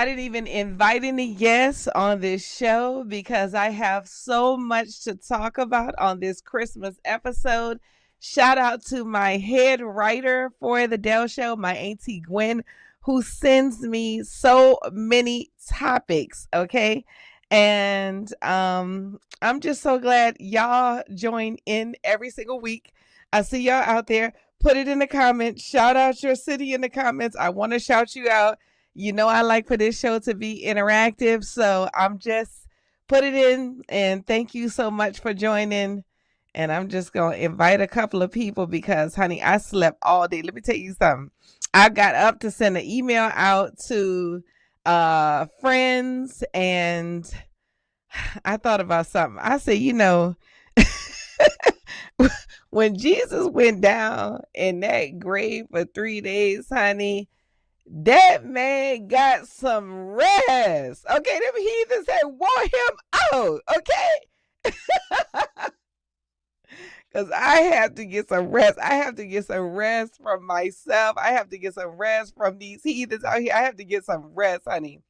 I didn't even invite any guests on this show because I have so much to talk about on this Christmas episode. Shout out to my head writer for the Dell Show, my Auntie Gwen, who sends me so many topics. Okay. And I'm just so glad y'all join in every single week. I see y'all out there. Put it in the comments. Shout out your city in the comments. I want to shout you out. You know, I like for this show to be interactive. So I'm just put it in, and thank you so much for joining. And I'm just going to invite a couple of people because, honey, I slept all day. Let me tell you something. I got up to send an email out to friends, and I thought about something. I said, you know, when Jesus went down in that grave for 3 days, honey, that man got some rest. Okay, them heathens had wore him out. Okay. Because I have to get some rest. I have to get some rest from myself. I have to get some rest from these heathens out here. I have to get some rest, honey.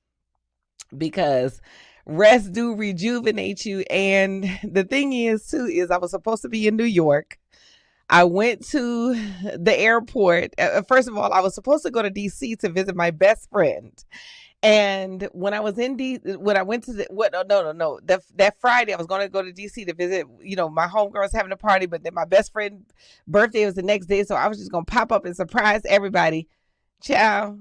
Because rest do rejuvenate you. And the thing is, too, is I was supposed to be in New York. I went to the airport. First of all, I was supposed to go to DC to visit my best friend. And when I was in when I went to that Friday, I was going to go to DC to visit, you know, my homegirl was having a party, but then my best friend's birthday was the next day. So I was just going to pop up and surprise everybody. Ciao.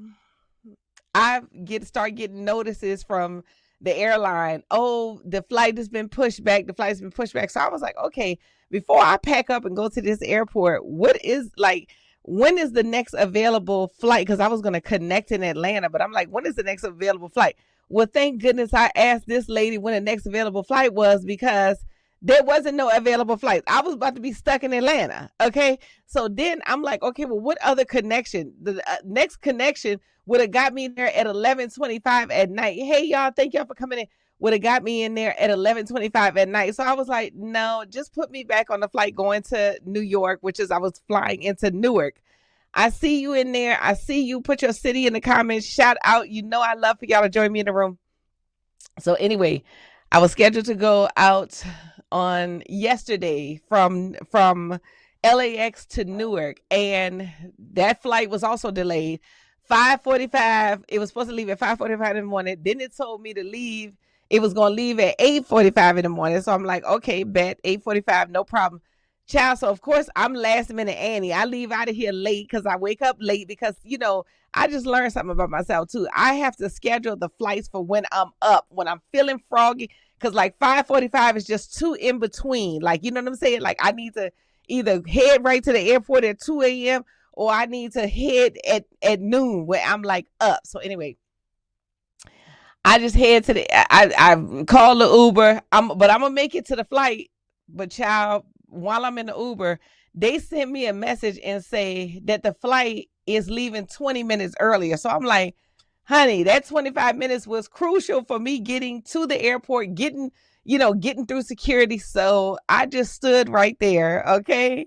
I start getting notices from the airline. Oh, the flight has been pushed back. The flight's been pushed back. So I was like, okay, before I pack up and go to this airport, when is the next available flight? Because I was going to connect in Atlanta, but I'm like, when is the next available flight? Well, thank goodness I asked this lady when the next available flight was, because there wasn't no available flight. I was about to be stuck in Atlanta. Okay. So then I'm like, okay, well, what other connection? The next connection would have got me there at 11:25 at night. Hey, y'all, thank y'all for coming in. Would have got me in there at 11:25 at night. So I was like, no, just put me back on the flight going to New York, which is I was flying into Newark. I see you in there. I see you. Put your city in the comments. Shout out. You know I love for y'all to join me in the room. So anyway, I was scheduled to go out on yesterday from LAX to Newark, and that flight was also delayed. 5:45. It was supposed to leave at 5:45 in the morning. Then it told me to leave. It was going to leave at 8:45 in the morning. So I'm like, okay, bet 8:45, no problem. Child, so of course I'm last minute Annie. I leave out of here late because I wake up late because, you know, I just learned something about myself too. I have to schedule the flights for when I'm up, when I'm feeling froggy, because like 5:45 is just too in between. Like, you know what I'm saying? Like I need to either head right to the airport at 2 a.m. or I need to head at noon where I'm like up. So anyway, I just head to I call the Uber. But I'm gonna make it to the flight. But child, while I'm in the Uber, they sent me a message and say that the flight is leaving 20 minutes earlier. So I'm like, honey, that 25 minutes was crucial for me getting to the airport, getting through security. So I just stood right there, okay?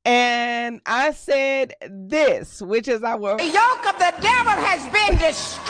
And I said this, which is the yoke of the devil has been destroyed.